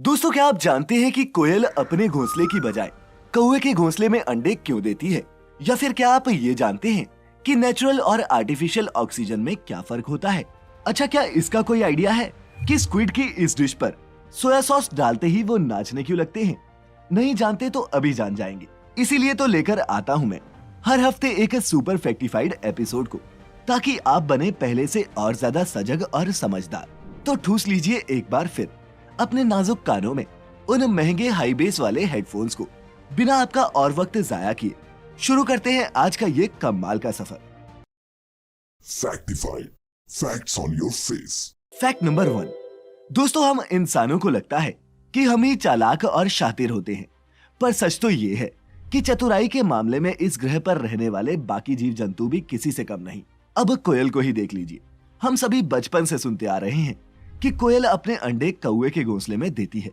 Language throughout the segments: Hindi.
दोस्तों, क्या आप जानते हैं कि कोयल अपने घोंसले की बजाय कौवे के घोंसले में अंडे क्यों देती है? या फिर क्या आप ये जानते हैं कि नेचुरल और आर्टिफिशियल ऑक्सीजन में क्या फर्क होता है? अच्छा, क्या इसका कोई आइडिया है कि स्क्विड की इस डिश पर सोया सॉस डालते ही वो नाचने क्यों लगते हैं? नहीं जानते तो अभी जान जाएंगे। इसीलिए तो लेकर आता हूँ मैं हर हफ्ते एक सुपर फैक्टिफाइड एपिसोड को, ताकि आप बने पहले से और ज्यादा सजग और समझदार। तो ठूस लीजिए एक बार फिर अपने नाजुक कानों में उन महंगे हाई बेस वाले हेडफोन्स को। बिना आपका और वक्त जाया किए शुरू करते हैं आज का ये कमाल का सफर। Factified. Facts on your face. Fact number 1। दोस्तों, हम इंसानों को लगता है कि हम ही चालाक और शातिर होते हैं, पर सच तो ये है कि चतुराई के मामले में इस ग्रह पर रहने वाले बाकी जीव जंतु भी किसी से कम नहीं। अब कोयल को ही देख लीजिए। हम सभी बचपन से सुनते आ रहे हैं कि कोयल अपने अंडे कौवे के घोंसले में देती है।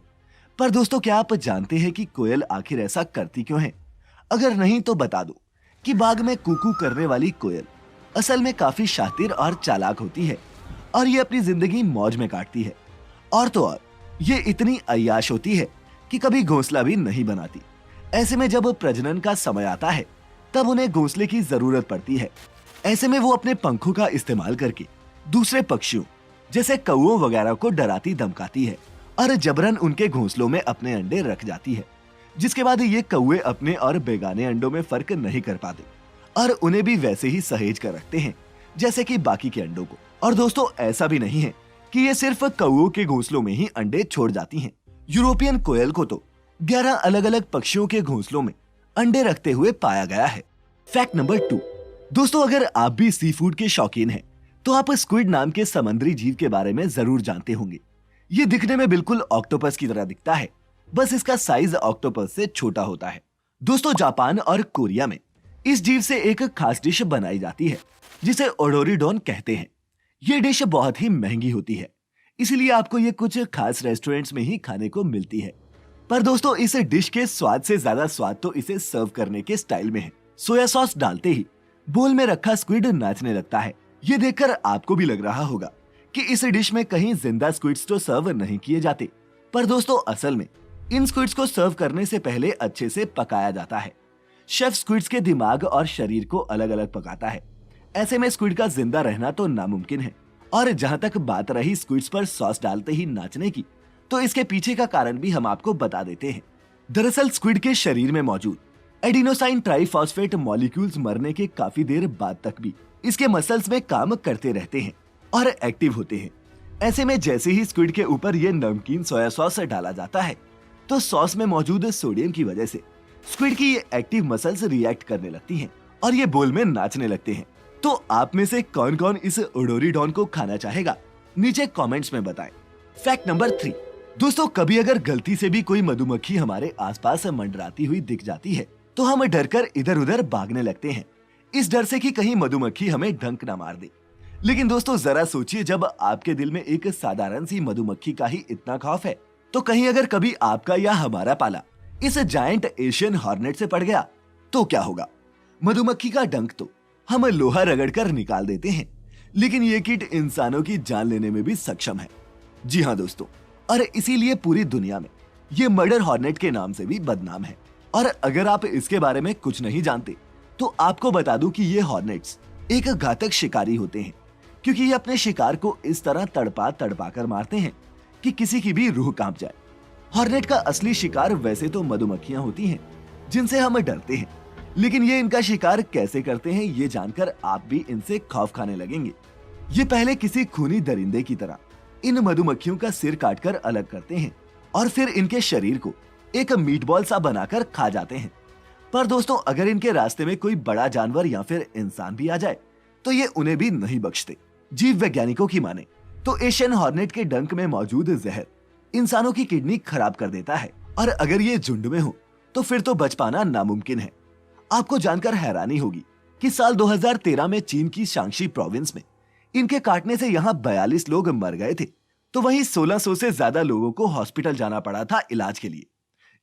पर दोस्तों, क्या आप जानते हैं कि कोयल आखिर ऐसा करती क्यों है? अगर नहीं तो बता दो कि बाग में कूकू करने वाली कोयल असल में काफी शातिर और चालाक होती है, और ये अपनी जिंदगी मौज में काटती है। और तो और ये इतनी अय्याश होती है कि कभी घोंसला भी नहीं बनाती। ऐसे में जब प्रजनन का समय आता है तब उन्हें घोंसले की जरूरत पड़ती है। ऐसे में वो अपने पंखों का इस्तेमाल करके दूसरे पक्षियों जैसे कौओं वगैरह को डराती धमकाती है और जबरन उनके घोंसलों में अपने अंडे रख जाती है, जिसके बाद ये कौए अपने और बेगाने अंडों में फर्क नहीं कर पाते और उन्हें भी वैसे ही सहेज कर रखते हैं जैसे कि बाकी के अंडों को। और दोस्तों, ऐसा भी नहीं है कि ये सिर्फ कौओं के घोंसलों में ही अंडे छोड़ जाती हैं। यूरोपियन कोयल को तो 11 अलग अलग पक्षियों के घोंसलों में अंडे रखते हुए पाया गया है। Fact number 2। दोस्तों, अगर आप भी सी फूड के शौकीन हैं तो आप स्क्विड नाम के समुद्री जीव के बारे में जरूर जानते होंगे। ये दिखने में बिल्कुल ऑक्टोपस की तरह दिखता है, बस इसका साइज ऑक्टोपस से छोटा होता है। दोस्तों, जापान और कोरिया में इस जीव से एक खास डिश बनाई जाती है जिसे ओडोरिडोन कहते हैं। ये डिश बहुत ही महंगी होती है, इसलिए आपको ये कुछ खास रेस्टोरेंट्स में ही खाने को मिलती है। पर दोस्तों, इस डिश के स्वाद से ज्यादा स्वाद तो इसे सर्व करने के स्टाइल में है। सोया सॉस डालते ही बोल में रखा स्क्विड नाचने लगता है। ये देखकर आपको भी लग रहा होगा कि इस डिश में कहीं जिंदा स्क्विड्स तो सर्व नहीं किए जाते, पर दोस्तों असल में इन स्क्विड्स को सर्व करने से पहले अच्छे से पकाया जाता है। शेफ स्क्विड्स के दिमाग और शरीर को अलग अलग पकाता है। ऐसे में स्क्विड का जिंदा रहना तो नामुमकिन है। और जहां तक बात रही स्क्विड्स पर सॉस डालते ही नाचने की, तो इसके पीछे का कारण भी हम आपको बता देते हैं। दरअसल स्क्विड के शरीर में मौजूद एडिनोसाइन ट्राइफॉस्फेट मॉलिक्यूल्स मरने के काफी देर बाद तक भी इसके मसल्स में काम करते रहते हैं और एक्टिव होते हैं। ऐसे में जैसे ही स्क्विड के ऊपर ये नमकीन सोया सॉस डाला जाता है, तो सॉस में मौजूद सोडियम की वजह से स्क्विड की ये एक्टिव मसल्स रिएक्ट करने लगती हैं और ये बोल में नाचने लगते हैं। तो आप में से कौन कौन इस ओडोरिडोन को खाना चाहेगा, नीचे कमेंट्स में बताएं। Fact number 3। दोस्तों, कभी अगर गलती से भी कोई मधुमक्खी हमारे आसपास मंडराती हुई दिख जाती है तो हम डरकर इधर उधर भागने लगते हैं, इस डर से कि कहीं मधुमक्खी हमें डंक ना मार दे। लेकिन दोस्तों, जरा सोचिए, जब आपके दिल में एक साधारण सी मधुमक्खी का ही इतना खौफ है, तो कहीं अगर कभी आपका या हमारा पाला इस जायंट एशियन हॉर्नेट से पड़ गया तो क्या होगा? मधुमक्खी का डंक तो हम लोहा रगड़कर निकाल देते हैं, लेकिन ये कीट इंसानों की जान लेने में भी सक्षम है। जी हाँ दोस्तों, और इसीलिए पूरी दुनिया में ये मर्डर हॉर्नेट के नाम से भी बदनाम है। और अगर आप इसके बारे में कुछ नहीं जानते तो आपको बता दूं कि ये हॉर्नेट्स एक घातक शिकारी होते हैं, क्योंकि ये अपने शिकार को इस तरह तड़पा तड़पा कर मारते हैं कि किसी की भी रूह कांप जाए। हॉर्नेट का असली शिकार वैसे तो मधुमक्खियां होती हैं, जिनसे हम डरते हैं, लेकिन ये इनका शिकार कैसे करते हैं ये जानकर आप भी इनसे खौफ खाने लगेंगे। ये पहले किसी खूनी दरिंदे की तरह इन मधुमक्खियों का सिर काटकर अलग करते हैं और फिर इनके शरीर को एक मीटबॉल सा बनाकर खा जाते हैं। पर दोस्तों, अगर इनके रास्ते में कोई बड़ा जानवर या फिर इंसान भी आ जाए तो ये उन्हें भी नहीं बख्शते। जीव वैज्ञानिकों की माने तो एशियन हॉर्नेट के डंक में मौजूद जहर इंसानों की किडनी खराब कर देता है, और अगर ये झुंड में हो तो फिर तो बच पाना नामुमकिन है। आपको जानकर हैरानी होगी कि साल 2013 में चीन की शांक्षी प्रोविंस में इनके काटने से यहाँ 42 लोग मर गए थे, तो वहीं 1600 से ज्यादा लोगों को हॉस्पिटल जाना पड़ा था इलाज के लिए।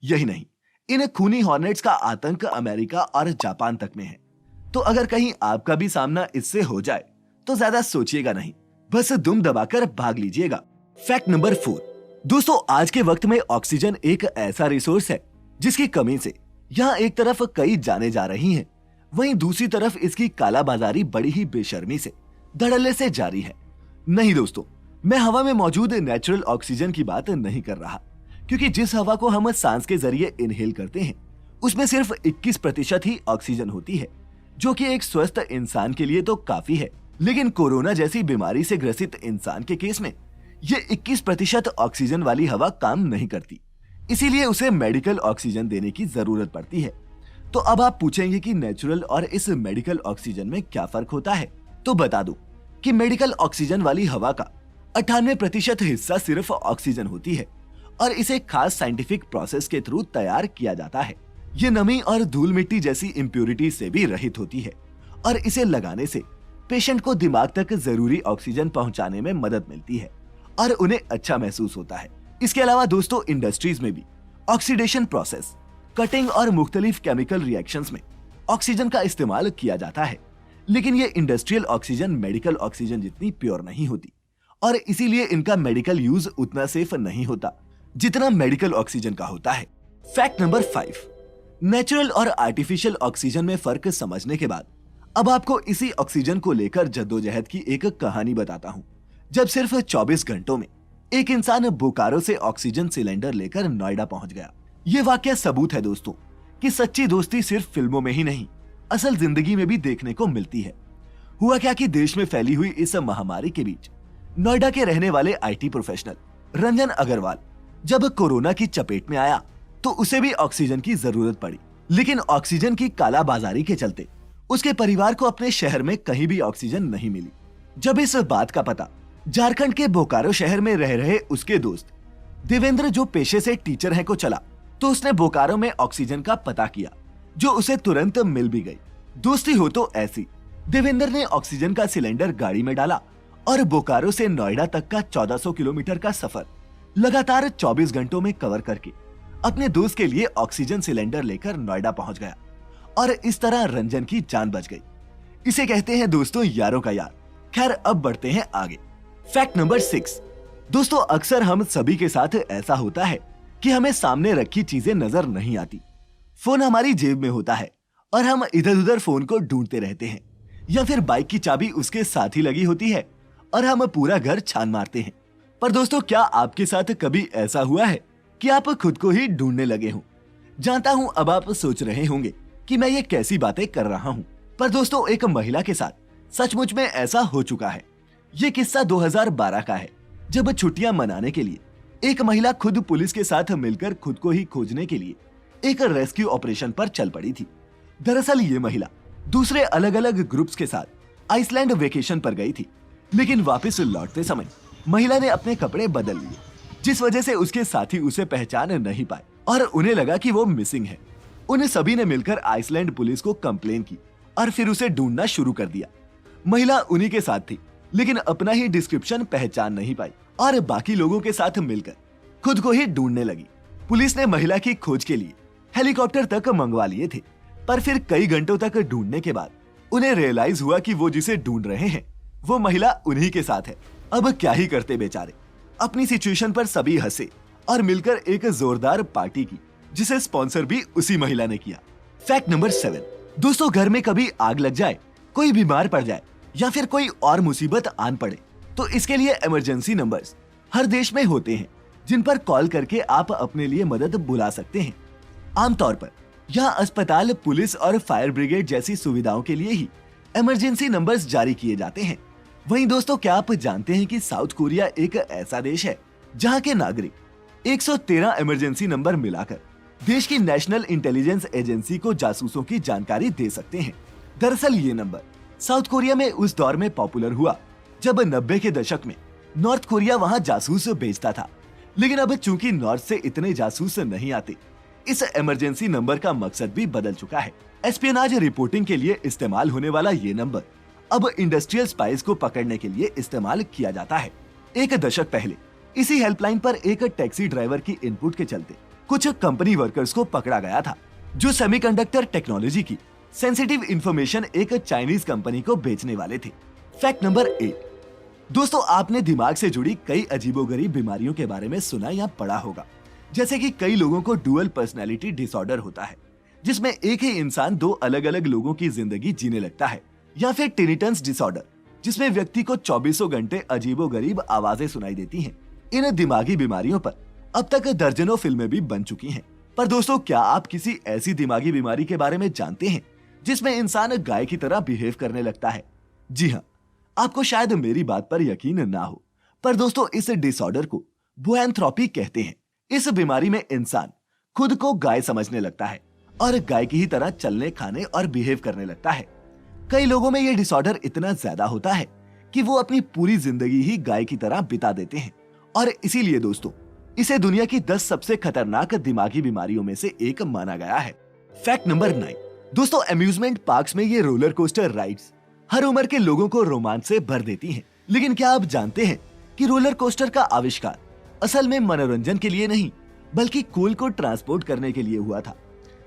यही नहीं, इन खूनी हॉर्नेट्स का आतंक अमेरिका और जापान तक में है। तो अगर कहीं आपका भी सामना इससे हो जाए तो ज्यादा सोचिएगा नहीं, बस दुम दबाकर भाग लीजिएगा। Fact number 4। दोस्तों आज के वक्त में ऑक्सीजन एक ऐसा रिसोर्स है जिसकी कमी से यहाँ एक तरफ कई जाने जा रही हैं, वहीं दूसरी तरफ इसकी कालाबाजारी बड़ी ही बेशर्मी से धड़ल्ले से जारी है। नहीं दोस्तों, मैं हवा में मौजूद नेचुरल ऑक्सीजन की बात नहीं कर रहा, क्योंकि जिस हवा को हम सांस के जरिए इनहेल करते हैं उसमें सिर्फ 21% ही ऑक्सीजन होती है, जो कि एक स्वस्थ इंसान के लिए तो काफी है। लेकिन कोरोना जैसी बीमारी से ग्रसित इंसान के केस में ये 21% ऑक्सीजन वाली हवा काम नहीं करती, इसीलिए उसे मेडिकल ऑक्सीजन देने की जरूरत पड़ती है। तो अब आप पूछेंगे कि नेचुरल और इस मेडिकल ऑक्सीजन में क्या फर्क होता है? तो बता दूं कि मेडिकल ऑक्सीजन वाली हवा का 98% हिस्सा सिर्फ ऑक्सीजन होती है और इसे खास साइंटिफिक प्रोसेस के थ्रू तैयार किया जाता है। ये नमी और धूल मिट्टी जैसी इम्प्योरिटी से भी रहित होती है और इसे लगाने से पेशेंट को दिमाग तक जरूरी ऑक्सीजन पहुंचाने में मदद मिलती है और उन्हें अच्छा महसूस होता है। इसके अलावा दोस्तों इंडस्ट्रीज में भी ऑक्सीडेशन प्रोसेस, कटिंग और मुख्तलिफ केमिकल रिएक्शंस में ऑक्सीजन का इस्तेमाल किया जाता है, लेकिन ये इंडस्ट्रियल ऑक्सीजन मेडिकल ऑक्सीजन जितनी प्योर नहीं होती और इसीलिए इनका मेडिकल यूज उतना सेफ नहीं होता जितना मेडिकल ऑक्सीजन का होता है। फैक्ट नंबर 5, नेचुरल और आर्टिफिशियल ऑक्सीजन में फर्क समझने के बाद अब आपको इसी ऑक्सीजन को लेकर जद्दोजहद की एक कहानी बताता हूँ। जब सिर्फ 24 घंटों में एक इंसान बोकारो से ऑक्सीजन सिलेंडर लेकर नोएडा पहुंच गया। ये वाकया सबूत है दोस्तों कि सच्ची दोस्ती सिर्फ फिल्मों में ही नहीं, असल जिंदगी में भी देखने को मिलती है। हुआ क्या कि देश में फैली हुई इस महामारी के बीच नोएडा के रहने वाले आईटी प्रोफेशनल रंजन अग्रवाल जब कोरोना की चपेट में आया तो उसे भी ऑक्सीजन की जरूरत पड़ी, लेकिन ऑक्सीजन की कालाबाजारी के चलते उसके परिवार को अपने शहर में कहीं भी ऑक्सीजन नहीं मिली। जब इस बात का पता झारखंड के बोकारो शहर में रह रहे उसके दोस्त देवेंद्र, जो पेशे से टीचर हैं, को चला तो उसने बोकारो में ऑक्सीजन का पता किया, जो उसे तुरंत मिल भी गई। दोस्ती हो तो ऐसी। देवेंद्र ने ऑक्सीजन का सिलेंडर गाड़ी में डाला और बोकारो से नोएडा तक का 1400 किलोमीटर का सफर लगातार 24 घंटों में कवर करके अपने दोस्त के लिए ऑक्सीजन सिलेंडर लेकर नोएडा पहुंच गया और इस तरह रंजन की जान बच गई। इसे कहते हैं दोस्तों यारों का यार। खैर अब बढ़ते हैं आगे। फैक्ट नंबर 6, दोस्तों अक्सर हम सभी के साथ ऐसा होता है कि हमें सामने रखी चीजें नजर नहीं आती। फोन हमारी जेब में होता है और हम इधर उधर फोन को ढूंढते रहते हैं, या फिर बाइक की चाबी उसके साथ ही लगी होती है और हम पूरा घर छान मारते हैं। पर दोस्तों क्या आपके साथ कभी ऐसा हुआ है कि आप खुद को ही ढूंढने लगे हों? जानता हूं अब आप सोच रहे होंगे कि मैं ये कैसी बातें कर रहा हूं, पर दोस्तों एक महिला के साथ सचमुच में ऐसा हो चुका है। ये किस्सा 2012 का है, जब छुट्टियां मनाने के लिए एक महिला खुद पुलिस के साथ मिलकर खुद को ही खोजने के लिए एक रेस्क्यू ऑपरेशन पर चल पड़ी थी। दरअसल ये महिला दूसरे अलग अलग ग्रुप्स के साथ आइसलैंड वेकेशन पर गई थी, लेकिन वापस लौटते समय महिला ने अपने कपड़े बदल लिए, जिस वजह से उसके साथी उसे पहचान नहीं पाए और उन्हें लगा कि वो मिसिंग है। उन्हें सभी ने मिलकर आइसलैंड पुलिस को कंप्लेन की और फिर उसे ढूंढना शुरू कर दिया। महिला उन्हीं के साथ थी, लेकिन अपना ही डिस्क्रिप्शन पहचान नहीं पाई और बाकी लोगों के साथ मिलकर खुद को ही ढूंढने लगी। पुलिस ने महिला की खोज के लिए हेलीकॉप्टर तक मंगवा लिए थे, पर फिर कई घंटों तक ढूंढने के बाद उन्हें रियलाइज हुआ कि वो जिसे ढूंढ रहे हैं वो महिला उन्हीं के साथ है। अब क्या ही करते बेचारे। अपनी सिचुएशन पर सभी हंसे और मिलकर एक जोरदार पार्टी की, जिसे स्पॉन्सर भी उसी महिला ने किया। फैक्ट नंबर 7, दोस्तों घर में कभी आग लग जाए, कोई बीमार पड़ जाए या फिर कोई और मुसीबत आन पड़े तो इसके लिए इमरजेंसी नंबर्स हर देश में होते हैं, जिन पर कॉल करके आप अपने लिए मदद बुला सकते हैं। आमतौर पर यहाँ अस्पताल, पुलिस और फायर ब्रिगेड जैसी सुविधाओं के लिए ही इमरजेंसी नंबर्स जारी किए जाते हैं। वहीं दोस्तों क्या आप जानते हैं कि साउथ कोरिया एक ऐसा देश है जहाँ के नागरिक 113 इमरजेंसी नंबर मिलाकर देश की नेशनल इंटेलिजेंस एजेंसी को जासूसों की जानकारी दे सकते हैं। दरअसल ये नंबर साउथ कोरिया में उस दौर में पॉपुलर हुआ जब 90 के दशक में नॉर्थ कोरिया वहां जासूस भेजता था, लेकिन अब चूंकि नॉर्थ से इतने जासूस नहीं आते, इस इमरजेंसी नंबर का मकसद भी बदल चुका है। एस्पियोनाज रिपोर्टिंग के लिए इस्तेमाल होने वाला ये नंबर अब इंडस्ट्रियल स्पाइस को पकड़ने के लिए इस्तेमाल किया जाता है। एक दशक पहले इसी हेल्पलाइन पर एक टैक्सी ड्राइवर की इनपुट के चलते कुछ कंपनी वर्कर्स को पकड़ा गया था, जो सेमीकंडक्टर टेक्नोलॉजी की सेंसिटिव इंफॉर्मेशन एक चाइनीज कंपनी को बेचने वाले थे। फैक्ट नंबर 8, दोस्तों, आपने दिमाग से जुड़ी कई अजीबोगरीब बीमारियों के बारे में सुना या पढ़ा होगा। जैसे कि कई लोगों को डुअल पर्सनैलिटी डिसऑर्डर होता है, जिसमें एक ही इंसान दो अलग अलग लोगों की जिंदगी जीने लगता है, या फिर टिनिटन्स डिसऑर्डर, जिसमें व्यक्ति को 24 घंटे अजीबोगरीब आवाजें सुनाई देती हैं। इन दिमागी बीमारियों पर अब तक दर्जनों फिल्में भी बन चुकी हैं। पर दोस्तों, क्या आप किसी ऐसी दिमागी बीमारी के बारे में जानते हैं जिसमें इंसान गाय की तरह बिहेव करने लगता है? जी हाँ, आपको शायद मेरी बात पर यकीन ना हो, पर दोस्तों इस डिसऑर्डर को बुएंथ्रोपी कहते हैं। इस बीमारी में इंसान खुद को गाय समझने लगता है और गाय की ही तरह चलने, खाने और बिहेव करने लगता है। कई लोगों में यह डिसऑर्डर इतना ज्यादा होता है कि वो अपनी पूरी जिंदगी ही गाय की तरह बिता देते हैं, और इसीलिए दोस्तों इसे दुनिया की 10 सबसे खतरनाक दिमागी बीमारियों में से एक माना गया है। Fact number 9। दोस्तों, अम्यूजमेंट पार्क्स में ये रोलर कोस्टर राइड्स हर उम्र के लोगों को रोमांच से भर देती हैं। लेकिन क्या आप जानते हैं कि रोलर कोस्टर का आविष्कार असल में मनोरंजन के लिए नहीं, बल्कि कूल को ट्रांसपोर्ट करने के लिए हुआ था?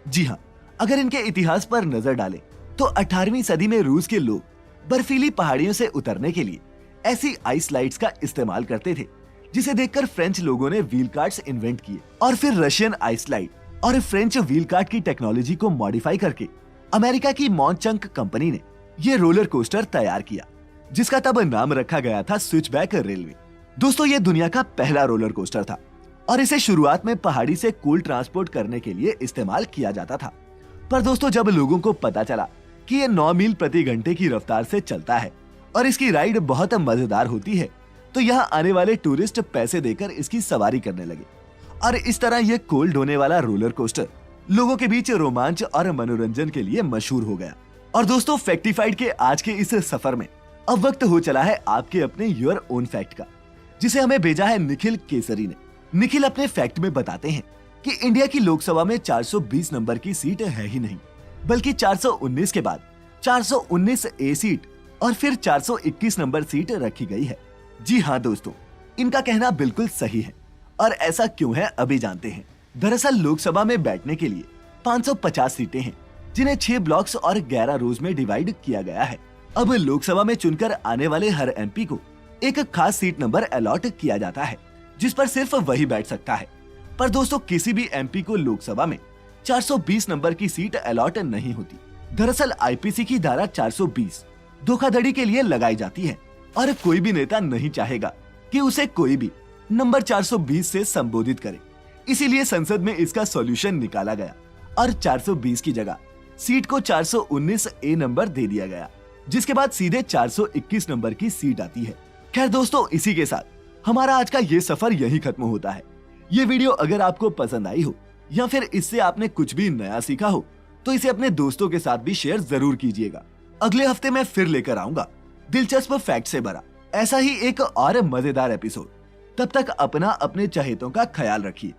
जी हाँ, अगर इनके इतिहास पर नजर डालें तो 18वीं सदी में रूस के लोग बर्फीली पहाड़ियों से उतरने के लिए ऐसी आइस स्लाइड्स का इस्तेमाल करते थे, जिसे देखकर फ्रेंच लोगों ने व्हील कार्ट्स इन्वेंट किए, और फिर रशियन आइस स्लाइड और फ्रेंच व्हील कार्ट की टेक्नोलॉजी को मॉडिफाई करके अमेरिका की मॉन्चंक कंपनी ने ये रोलर कोस्टर तैयार किया, जिसका तब नाम रखा गया था स्विचबैक रेलवे। दोस्तों, ये दुनिया का पहला रोलर कोस्टर था और इसे शुरुआत में पहाड़ी से कूल ट्रांसपोर्ट करने के लिए इस्तेमाल किया जाता था। पर दोस्तों, जब लोगों को पता चला कि ये 9 मील प्रति घंटे की रफ्तार से चलता है और इसकी राइड बहुत मजेदार होती है, तो यहाँ आने वाले टूरिस्ट पैसे देकर इसकी सवारी करने लगे, और इस तरह ये कोल्ड होने वाला रोलर कोस्टर लोगों के बीच रोमांच और मनोरंजन के लिए मशहूर हो गया। और दोस्तों, फैक्टिफाइड के आज के इस सफर में अब वक्त हो चला है आपके अपने योर ओन फैक्ट का, जिसे हमें भेजा है निखिल केसरी ने। निखिल अपने फैक्ट में बताते हैं कि इंडिया की लोकसभा में 420 नंबर की सीट है ही नहीं, बल्कि 419 के बाद 419 ए सीट और फिर 421 नंबर सीट रखी गई है। जी हाँ दोस्तों, इनका कहना बिल्कुल सही है, और ऐसा क्यों है अभी जानते हैं। दरअसल लोकसभा में बैठने के लिए 550 सीटें हैं, जिन्हें 6 ब्लॉक्स और 11 रोज में डिवाइड किया गया है। अब लोकसभा में चुनकर आने वाले हर एमपी को एक खास सीट नंबर अलॉट किया जाता है, जिस पर सिर्फ वही बैठ सकता है। पर दोस्तों, किसी भी एमपी को लोकसभा में 420 नंबर की सीट अलॉट नहीं होती। दरअसल आईपीसी की धारा 420 धोखाधड़ी के लिए लगाई जाती है, और कोई भी नेता नहीं चाहेगा कि उसे कोई भी नंबर 420 से संबोधित करे। इसीलिए संसद में इसका सॉल्यूशन निकाला गया और 420 की जगह सीट को 419 ए नंबर दे दिया गया, जिसके बाद सीधे 421 नंबर की सीट आती है। खैर दोस्तों, इसी के साथ हमारा आज का ये सफर यही खत्म होता है। ये वीडियो अगर आपको पसंद आई हो या फिर इससे आपने कुछ भी नया सीखा हो, तो इसे अपने दोस्तों के साथ भी शेयर जरूर कीजिएगा। अगले हफ्ते मैं फिर लेकर आऊंगा दिलचस्प फैक्ट से भरा ऐसा ही एक और मजेदार एपिसोड। तब तक अपना अपने चहेतों का ख्याल रखिए।